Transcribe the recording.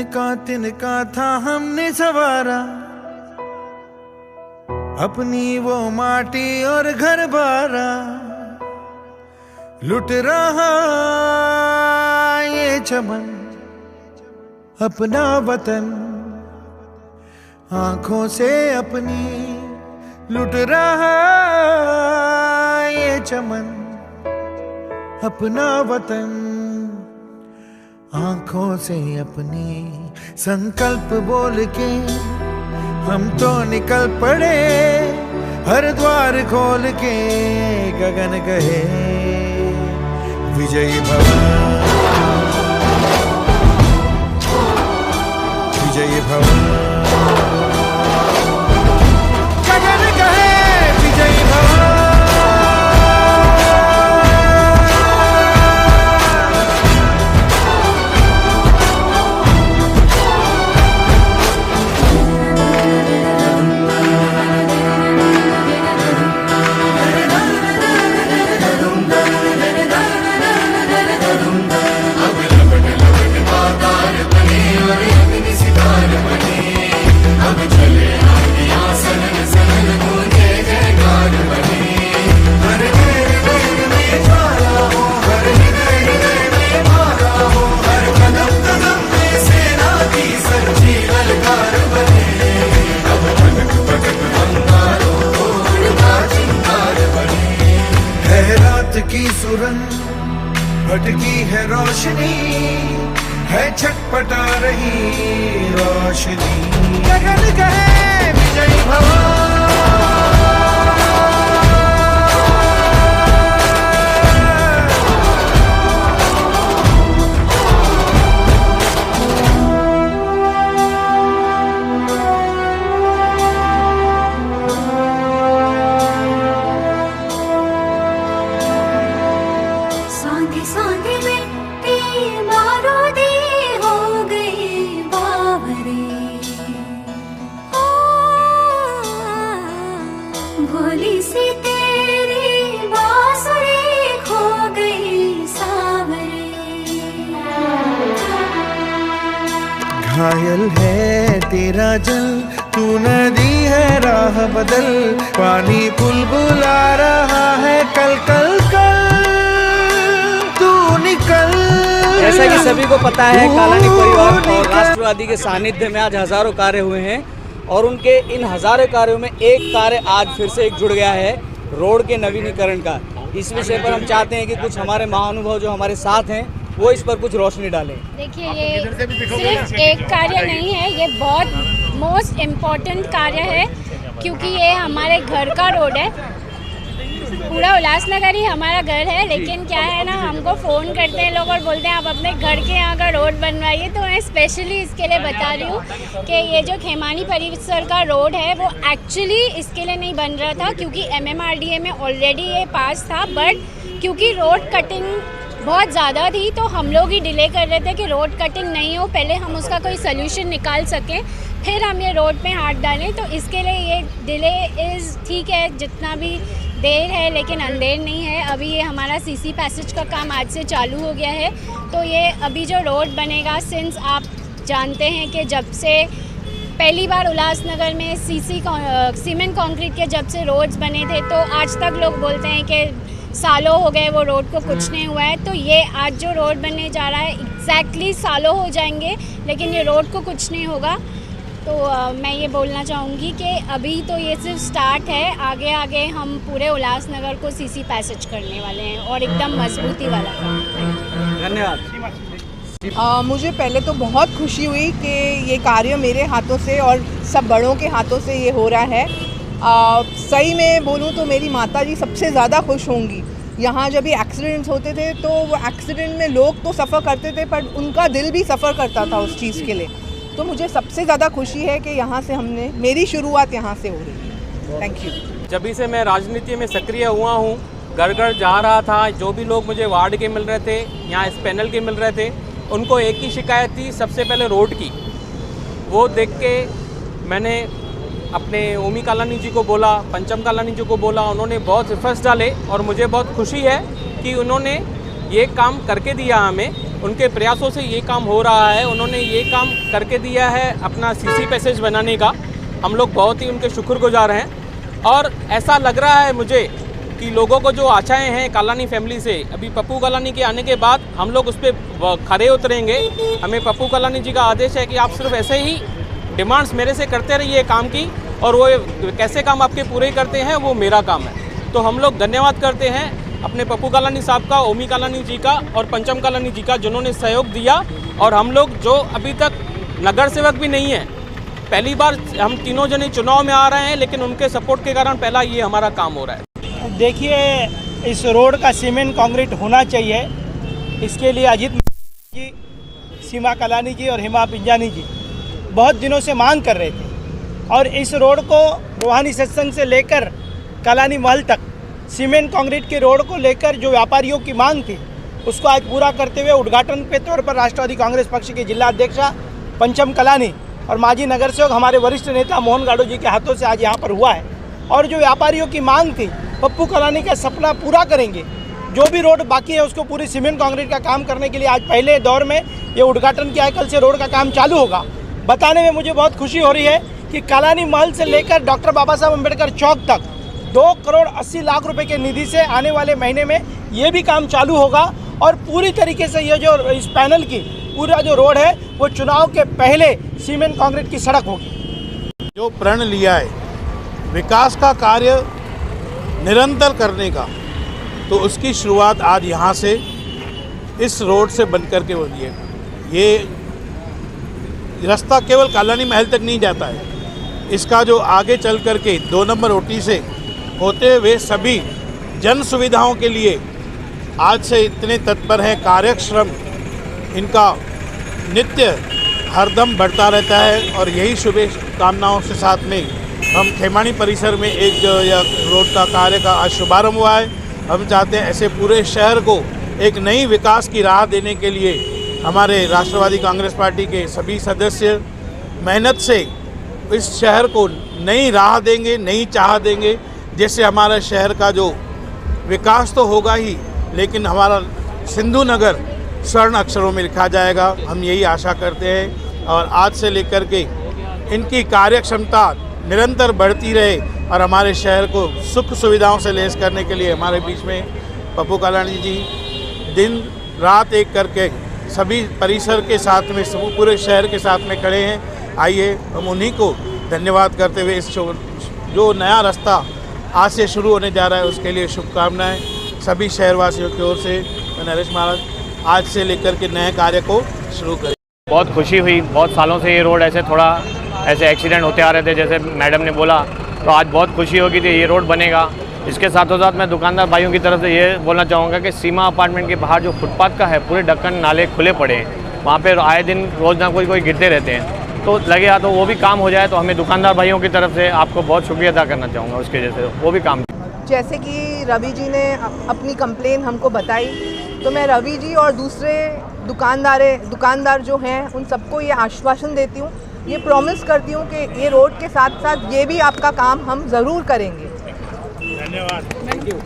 तिनका था हमने सवारा, अपनी वो माटी और घर बारा। लुट रहा ये चमन अपना वतन, आंखों से अपनी लुट रहा ये चमन अपना वतन, आंखों से अपनी। संकल्प बोल के हम तो निकल पड़े, हर द्वार खोल के गगन कहे विजयी भव, विजयी भव, गगन कहे विजयी भव। की सुरंग भटकी है रोशनी, है छटपटा रही रोशनी, गगन कहे विजयी भव। भोली सी तेरी बांसुरी खो गई सावरे। घायल है तेरा जल, तू नदी है राह बदल, पानी बुलबुला रहा है कल कल कल, तू निकल। जैसा कि सभी को पता है, कालानी परिवार और राष्ट्रवादी के सानिध्य में आज हजारों कार्य हुए हैं और उनके इन हजारों कार्यों में एक कार्य आज फिर से एक जुड़ गया है, रोड के नवीनीकरण का। इस विषय पर हम चाहते हैं कि कुछ हमारे महानुभाव जो हमारे साथ हैं वो इस पर कुछ रोशनी डालें। देखिए, ये सिर्फ एक कार्य नहीं है, ये बहुत मोस्ट इम्पॉर्टेंट कार्य है, क्योंकि ये हमारे घर का रोड है। पूरा उल्लासनगर ही हमारा घर है, लेकिन क्या है ना, हमको फ़ोन करते हैं लोग और बोलते हैं आप अपने घर के यहाँ का रोड बनवाइए। तो मैं स्पेशली इसके लिए बता रही हूँ कि ये जो खेमानी परिसर का रोड है वो एक्चुअली इसके लिए नहीं बन रहा था, क्योंकि MMRDA में ऑलरेडी ये पास था, बट क्योंकि रोड कटिंग बहुत ज़्यादा थी तो हम लोग ही डिले कर रहे थे कि रोड कटिंग नहीं हो, पहले हम उसका कोई सोल्यूशन निकाल सकें, फिर हम ये रोड पे हाथ डालें। तो इसके लिए ये डिले इज़ ठीक है, जितना भी देर है लेकिन अंधेर नहीं है। अभी ये हमारा CC पैसेज का काम आज से चालू हो गया है, तो ये अभी जो रोड बनेगा, सिंस आप जानते हैं कि जब से पहली बार उल्लासनगर में सीमेंट कंक्रीट के जब से रोड्स बने थे, तो आज तक लोग बोलते हैं कि सालों हो गए वो रोड को कुछ नहीं हुआ है। तो ये आज जो रोड बनने जा रहा है एग्जैक्टली सालों हो जाएंगे, लेकिन ये रोड को कुछ नहीं होगा। तो मैं ये बोलना चाहूँगी कि अभी तो ये सिर्फ स्टार्ट है, आगे आगे हम पूरे उल्लासनगर को CC पैसेज करने वाले हैं और एकदम मजबूती वाला काम। धन्यवाद। मुझे पहले तो बहुत खुशी हुई कि ये कार्य मेरे हाथों से और सब बड़ों के हाथों से ये हो रहा है। सही में बोलूँ तो मेरी माता जी सबसे ज़्यादा खुश होंगी। यहाँ जब भी एक्सीडेंट्स होते थे तो वो एक्सीडेंट में लोग तो सफ़र करते थे, पर उनका दिल भी सफ़र करता था उस चीज़ के लिए। तो मुझे सबसे ज़्यादा खुशी है कि यहाँ से मेरी शुरुआत यहाँ से हो रही है। Thank you. जब से मैं राजनीति में सक्रिय हुआ हूँ, घर घर जा रहा था, जो भी लोग मुझे वार्ड के मिल रहे थे, यहाँ इस पैनल के मिल रहे थे, उनको एक ही शिकायत थी, सबसे पहले रोड की। वो देख के मैंने अपने ओमी कालानी जी को बोला, पंचम कालानी जी को बोला, उन्होंने बहुत एफर्ट्स डाले और मुझे बहुत खुशी है कि उन्होंने ये काम करके दिया हमें। उनके प्रयासों से ये काम हो रहा है। उन्होंने ये काम करके दिया है अपना सीसी पैसेज बनाने का। हम लोग बहुत ही उनके शुक्रगुजार हैं और ऐसा लग रहा है मुझे कि लोगों को जो आशाएं हैं कालानी फैमिली से, अभी पप्पू कालानी के आने के बाद हम लोग उस पर खरे उतरेंगे। हमें पप्पू कालानी जी का आदेश है कि आप सिर्फ ऐसे ही डिमांड्स मेरे से करते रहिए काम की, और वो कैसे काम आपके पूरे करते हैं वो मेरा काम है। तो हम लोग धन्यवाद करते हैं अपने पप्पू कालानी साहब का, ओमी कालानी जी का और पंचम कालानी जी का, जिन्होंने सहयोग दिया। और हम लोग जो अभी तक नगर सेवक भी नहीं है, पहली बार हम तीनों जने चुनाव में आ रहे हैं, लेकिन उनके सपोर्ट के कारण पहला ये हमारा काम हो रहा है। देखिए, इस रोड का सीमेंट कंक्रीट होना चाहिए। इसके लिए अजीत जी, सीमा कालानी जी और हेमा पिंजानी जी बहुत दिनों से मांग कर रहे थे, और इस रोड को रूहानी सत्संग से लेकर कालानी महल तक सीमेंट कंक्रीट के रोड को लेकर जो व्यापारियों की मांग थी, उसको आज पूरा करते हुए उद्घाटन के तौर पर राष्ट्रवादी कांग्रेस पक्ष के जिला अध्यक्षा पंचम कालानी और माजी नगर सेवक हमारे वरिष्ठ नेता मोहन गाडो जी के हाथों से आज यहाँ पर हुआ है। और जो व्यापारियों की मांग थी, पप्पू कालानी का सपना पूरा करेंगे। जो भी रोड बाकी है उसको पूरी सीमेंट कंक्रीट का काम करने के लिए आज पहले दौर में ये उद्घाटन किया है। कल से रोड का काम चालू होगा। बताने में मुझे बहुत खुशी हो रही है कि कालानी महल से लेकर डॉक्टर बाबा साहब अम्बेडकर चौक तक 2 करोड़ 80 लाख रुपए के निधि से आने वाले महीने में ये भी काम चालू होगा, और पूरी तरीके से ये जो इस पैनल की पूरा जो रोड है वो चुनाव के पहले सीमेंट कंक्रीट की सड़क होगी। जो प्रण लिया है विकास का कार्य निरंतर करने का, तो उसकी शुरुआत आज यहाँ से इस रोड से बन करके हो रही है। ये रास्ता केवल कालानी महल तक नहीं जाता है, इसका जो आगे चल करके 2 नंबर ओटी से होते हुए सभी जन सुविधाओं के लिए आज से इतने तत्पर हैं। कार्यश्रम इनका नित्य हरदम बढ़ता रहता है, और यही शुभकामनाओं से साथ में हम खेमानी परिसर में एक जो रोड का कार्य का आज शुभारम्भ हुआ है। हम चाहते हैं ऐसे पूरे शहर को एक नई विकास की राह देने के लिए हमारे राष्ट्रवादी कांग्रेस पार्टी के सभी सदस्य मेहनत से इस शहर को नई राह देंगे, नई चाह देंगे, जिससे हमारा शहर का जो विकास तो होगा ही, लेकिन हमारा सिंधु नगर स्वर्ण अक्षरों में लिखा जाएगा। हम यही आशा करते हैं, और आज से लेकर के इनकी कार्यक्षमता निरंतर बढ़ती रहे और हमारे शहर को सुख सुविधाओं से लैस करने के लिए हमारे बीच में पप्पू कालानी जी दिन रात एक करके सभी परिसर के साथ में पूरे शहर के साथ में खड़े हैं। आइए हम उन्हीं को धन्यवाद करते हुए इस जो नया रास्ता आज से शुरू होने जा रहा है उसके लिए शुभकामनाएं सभी शहरवासियों की ओर से। नरेश महाराज आज से लेकर के नए कार्य को शुरू करें। बहुत खुशी हुई। बहुत सालों से ये रोड ऐसे एक्सीडेंट होते आ रहे थे, जैसे मैडम ने बोला, तो आज बहुत खुशी होगी कि ये रोड बनेगा। इसके साथों साथ मैं दुकानदार भाइयों की तरफ से ये बोलना चाहूँगा कि सीमा अपार्टमेंट के बाहर जो फुटपाथ का है, पूरे ढक्कन नाले खुले पड़े हैं, वहाँ पर आए दिन रोज़ ना कोई गिरते रहते हैं, तो लगेगा तो वो भी काम हो जाए। तो हमें दुकानदार भाइयों की तरफ से आपको बहुत शुक्रिया अदा करना चाहूँगा उसके जैसे वो भी काम। जैसे कि रवि जी ने अपनी कंप्लेन हमको बताई, तो मैं रवि जी और दूसरे दुकानदार जो हैं उन सबको ये आश्वासन देती हूँ, ये प्रॉमिस करती हूँ कि ये रोड के साथ साथ ये भी आपका काम हम ज़रूर करेंगे। धन्यवाद। Thank you.